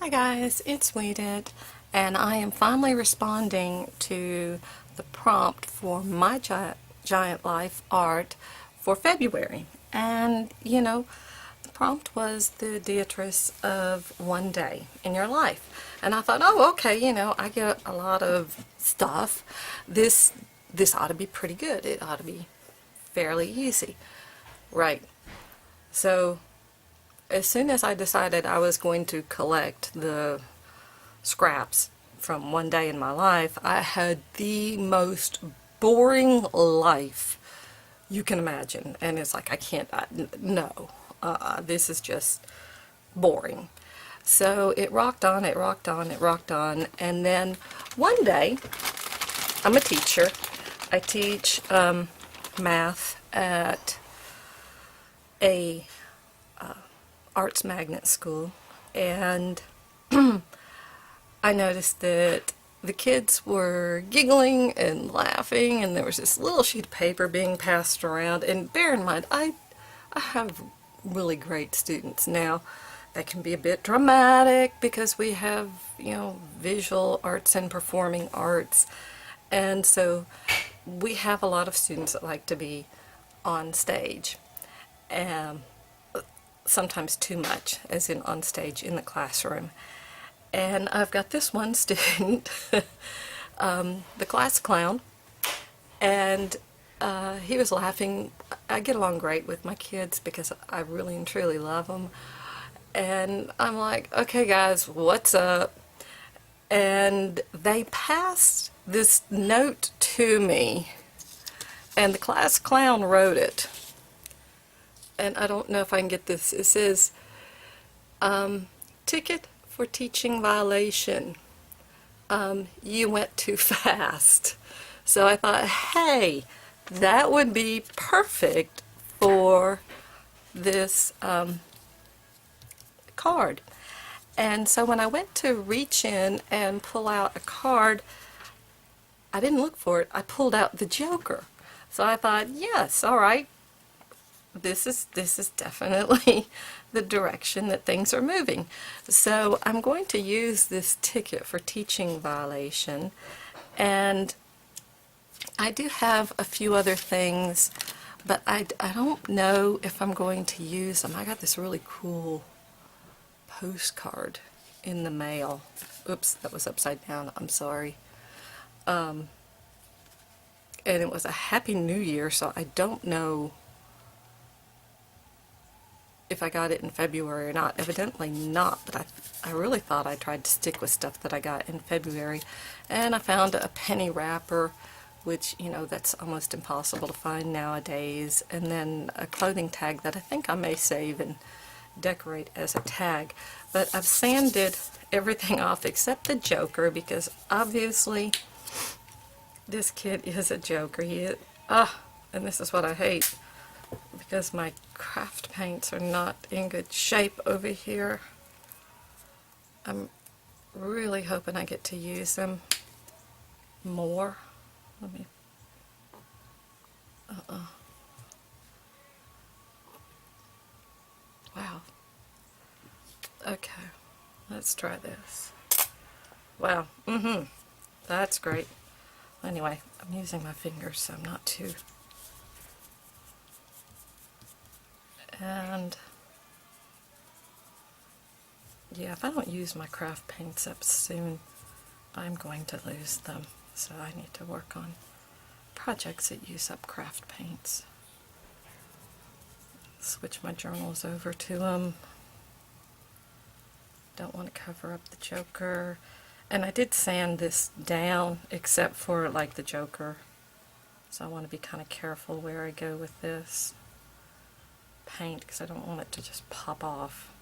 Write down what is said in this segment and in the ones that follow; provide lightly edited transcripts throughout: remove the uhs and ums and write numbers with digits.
Hi guys, it's Weeded, and I am finally responding to the prompt for my giant life art for February. And the prompt was the Beatrice of one day in your life. And I thought, oh, okay, I get a lot of stuff. This ought to be pretty good. It ought to be fairly easy. Right. So as soon as I decided I was going to collect the scraps from one day in my life, I had the most boring life you can imagine. And it's like, I can't, no, this is just boring. So it rocked on, it rocked on, it rocked on. And then one day, I'm a teacher. I teach math at a arts magnet school, and I noticed that the kids were giggling and laughing, and there was this little sheet of paper being passed around. And bear in mind, I have really great students. Now, they can be a bit dramatic because we have, visual arts and performing arts, and so we have a lot of students that like to be on stage. And sometimes too much, as in on stage in the classroom. And I've got this one student, the class clown, and he was laughing. I get along great with my kids because I really and truly love them. And I'm like, okay guys, what's up? And they passed this note to me, and the class clown wrote it. And I don't know if I can get this. It says, ticket for teaching violation. You went too fast. So I thought, hey, that would be perfect for this card. And so when I went to reach in and pull out a card, I didn't look for it. I pulled out the Joker. So I thought, yes, all right. This is definitely the direction that things are moving. So I'm going to use this ticket for teaching violation, and I do have a few other things, but I don't know if I'm going to use them. I got this really cool postcard in the mail. Oops, that was upside down. I'm sorry. And it was a Happy New Year, so I don't know if I got it in February or not. Evidently not, but I really thought I tried to stick with stuff that I got in February. And I found a penny wrapper, which, that's almost impossible to find nowadays. And then a clothing tag that I think I may save and decorate as a tag. But I've sanded everything off except the Joker, because obviously this kid is a joker. And this is what I hate, because my craft paints are not in good shape over here. I'm really hoping I get to use them more. Let me... Wow. Okay, let's try this. Wow. That's great. Anyway, I'm using my fingers, so I'm not too... And yeah, if I don't use my craft paints up soon, I'm going to lose them. So I need to work on projects that use up craft paints. Switch my journals over to them. Don't want to cover up the Joker. And I did sand this down, except for like the Joker. So I want to be kind of careful where I go with this paint, because I don't want it to just pop off.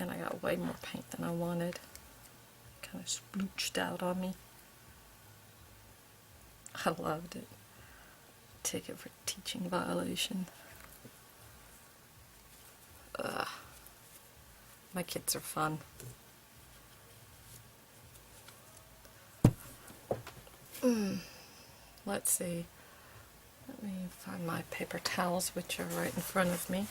And I got way more paint than I wanted. Kind of splooched out on me. I loved it. Ticket for teaching violation. My kids are fun. Let's see. Let me find my paper towels, which are right in front of me.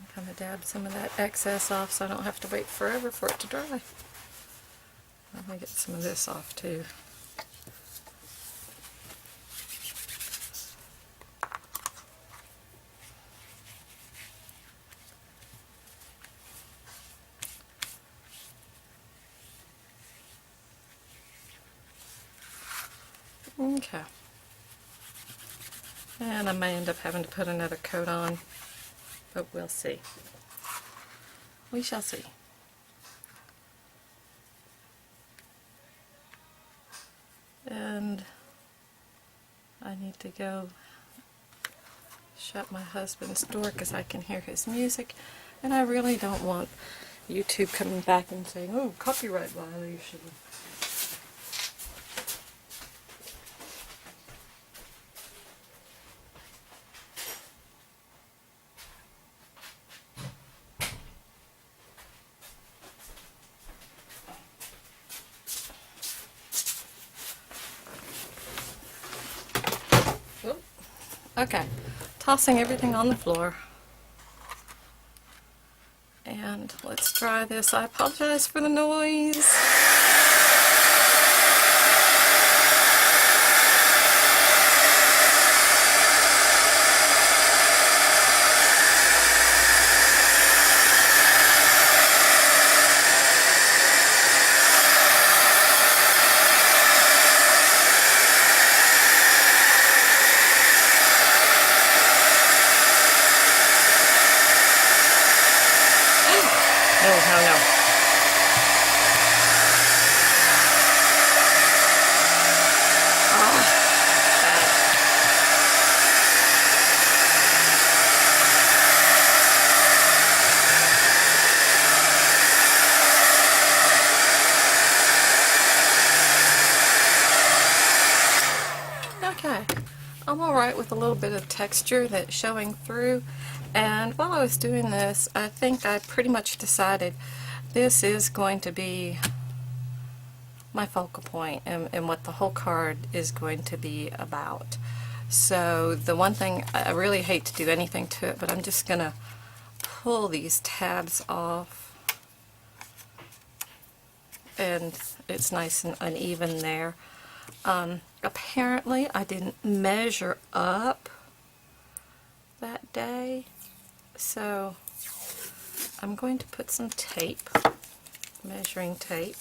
I'm going to dab some of that excess off so I don't have to wait forever for it to dry. I'm going to get some of this off too. Okay. And I may end up having to put another coat on, but we'll see. We shall see. And I need to go shut my husband's door because I can hear his music, and I really don't want YouTube coming back and saying, oh, copyright violation. Okay, tossing everything on the floor. And let's try this. I apologize for the noise. No. Okay, I'm alright with a little bit of texture that's showing through, and while I was doing this, I think I pretty much decided this is going to be my focal point and what the whole card is going to be about. So the one thing, I really hate to do anything to it, but I'm just going to pull these tabs off, and it's nice and uneven there. Apparently I didn't measure up that day, so I'm going to put some tape, measuring tape,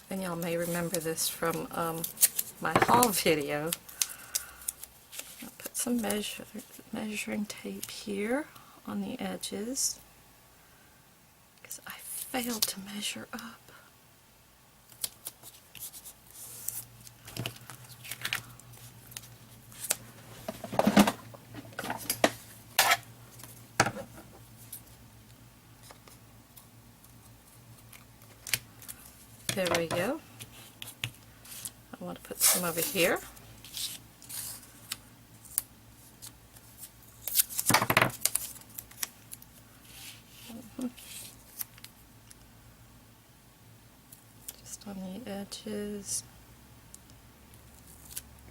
and y'all may remember this from my haul video. I'll put some measuring tape here on the edges because I failed to measure up. There we go. I want to put some over here. Just on the edges.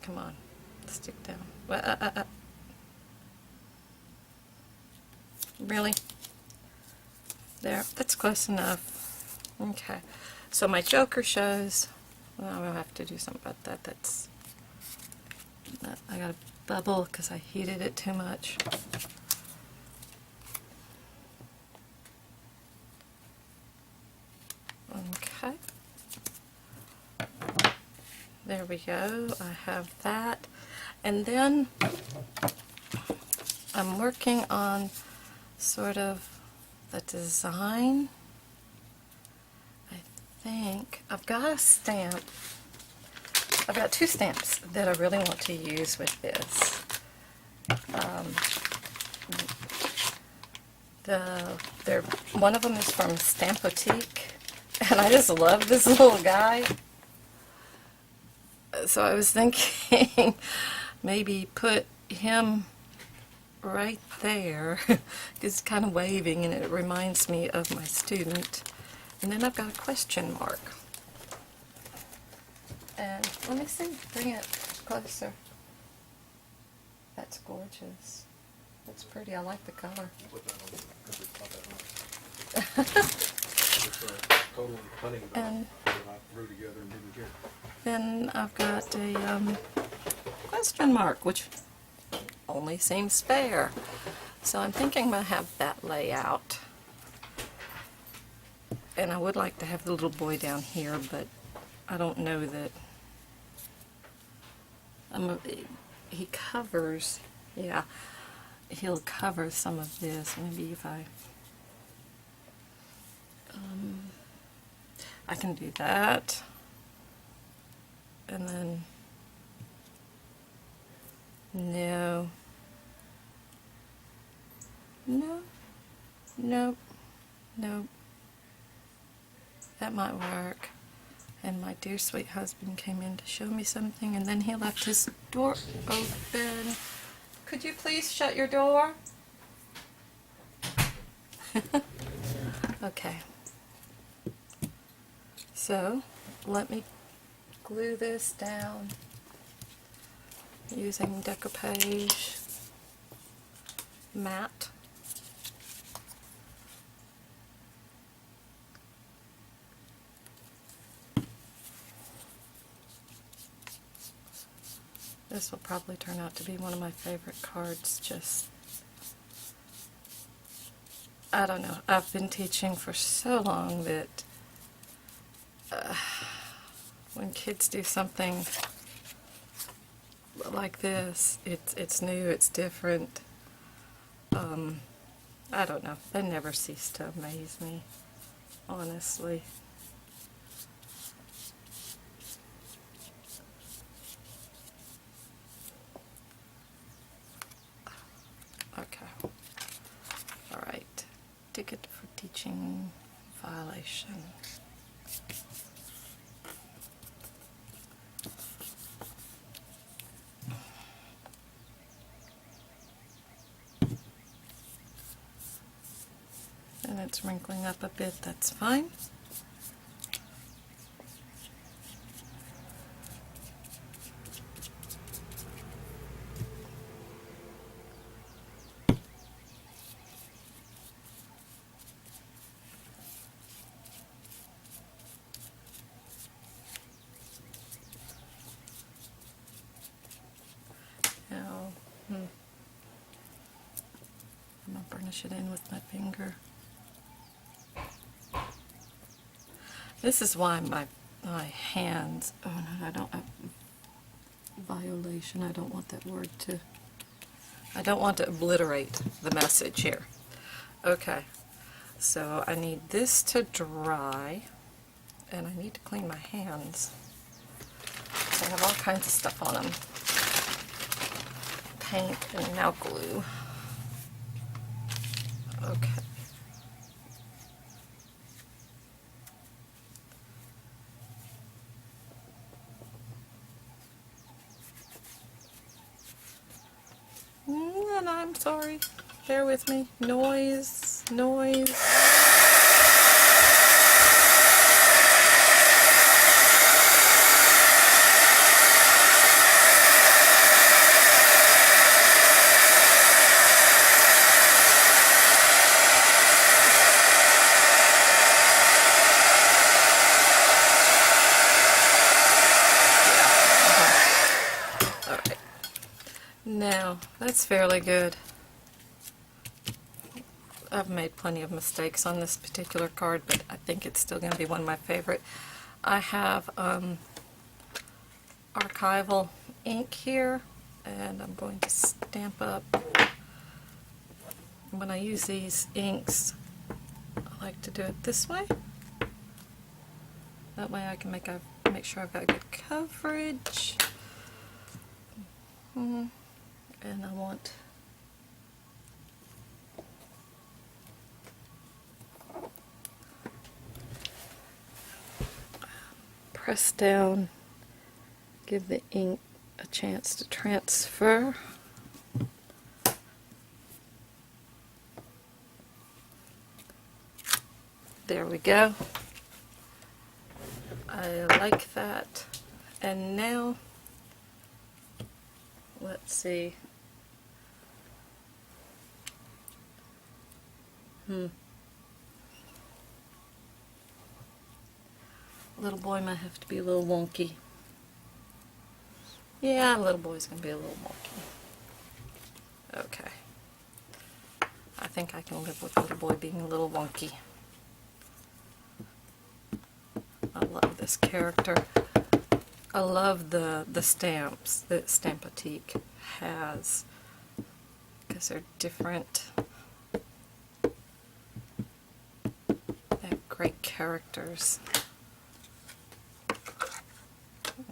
Come on, stick down. Really? There, that's close enough. Okay. So my joker shows, well, I'll have to do something about that. I got a bubble because I heated it too much. Okay. There we go. I have that. And then I'm working on sort of the design. I've got a stamp. I've got two stamps that I really want to use with this. One of them is from Stampotique, and I just love this little guy. So I was thinking maybe put him right there. It's kind of waving, and it reminds me of my student. And then I've got a question mark. And let me see, bring it closer. That's gorgeous. That's pretty. I like the color. because it's not that much. It's a total hunting dog And that I threw together and didn't get. then I've got a question mark, which only seems fair. So I'm thinking I'm going to have that layout. And I would like to have the little boy down here, but I don't know that he covers, yeah, he'll cover some of this. Maybe if I can do that, and then no, nope, that might work. And my dear sweet husband came in to show me something, and then he left his door open. Could you please shut your door? Okay. So, let me glue this down using decoupage matte. This will probably turn out to be one of my favorite cards. Just, I don't know, I've been teaching for so long that when kids do something like this, it's new, it's different. I don't know, they never cease to amaze me, honestly. Okay. Alright. Ticket for teaching violation. And it's wrinkling up a bit, that's fine. Now, I'm going to burnish it in with my finger. This is why my hands, oh no, I don't, violation, I don't want that word to, I don't want to obliterate the message here. Okay, so I need this to dry, and I need to clean my hands. I have all kinds of stuff on them. Paint and now glue. Okay. And I'm sorry. Bear with me. Noise. Alright. Now, that's fairly good. I've made plenty of mistakes on this particular card, but I think it's still going to be one of my favorite. I have archival ink here, and I'm going to stamp up. When I use these inks, I like to do it this way. That way I can make sure I've got good coverage. And I want press down, give the ink a chance to transfer. There we go. I like that. And now, let's see. Little boy might have to be a little wonky. Yeah, little boy's gonna be a little wonky. Okay. I think I can live with little boy being a little wonky. I love this character. I love the stamps that Stampatique has, because they're different. They have great characters.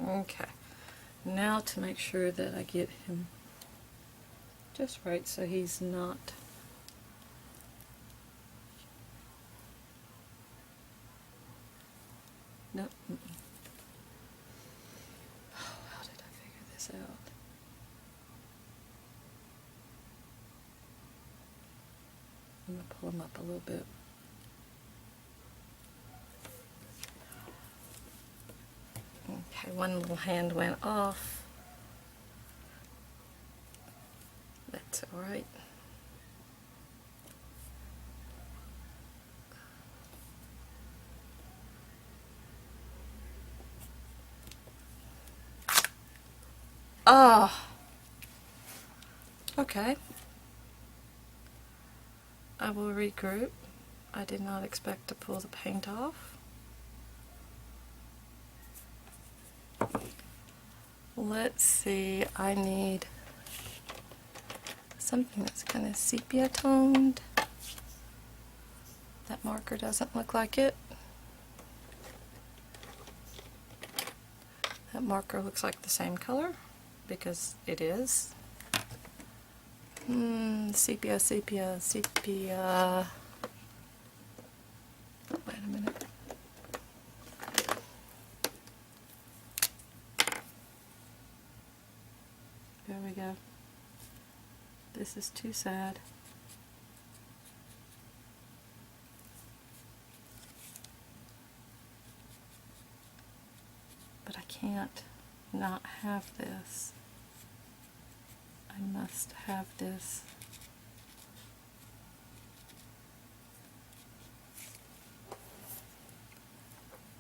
Okay, now to make sure that I get him just right so he's not no. Oh, how did I figure this out? I'm gonna pull him up a little bit. Okay, one little hand went off. That's all right. Oh, okay. I will regroup. I did not expect to pull the paint off. Let's see, I need something that's kind of sepia toned. That marker doesn't look like it. That marker looks like the same color, because it is. Sepia, sepia, sepia. Wait a minute. There we go. This is too sad. But I can't not have this. I must have this.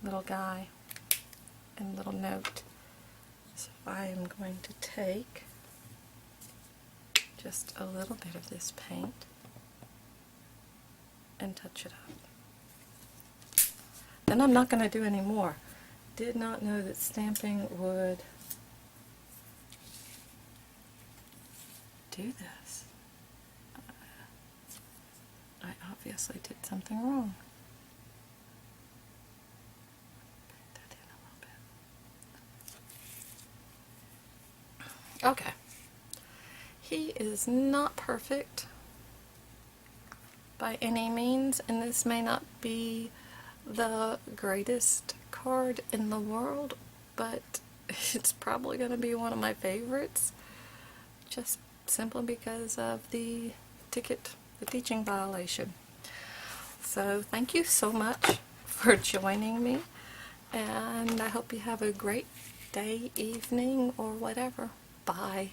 Little guy and little note. So I am going to take just a little bit of this paint and touch it up. Then I'm not going to do any more. Did not know that stamping would do this. I obviously did something wrong. Paint that in a little bit. Okay. He is not perfect by any means, and this may not be the greatest card in the world, but it's probably going to be one of my favorites, just simply because of the teaching violation. So thank you so much for joining me, and I hope you have a great day, evening, or whatever. Bye.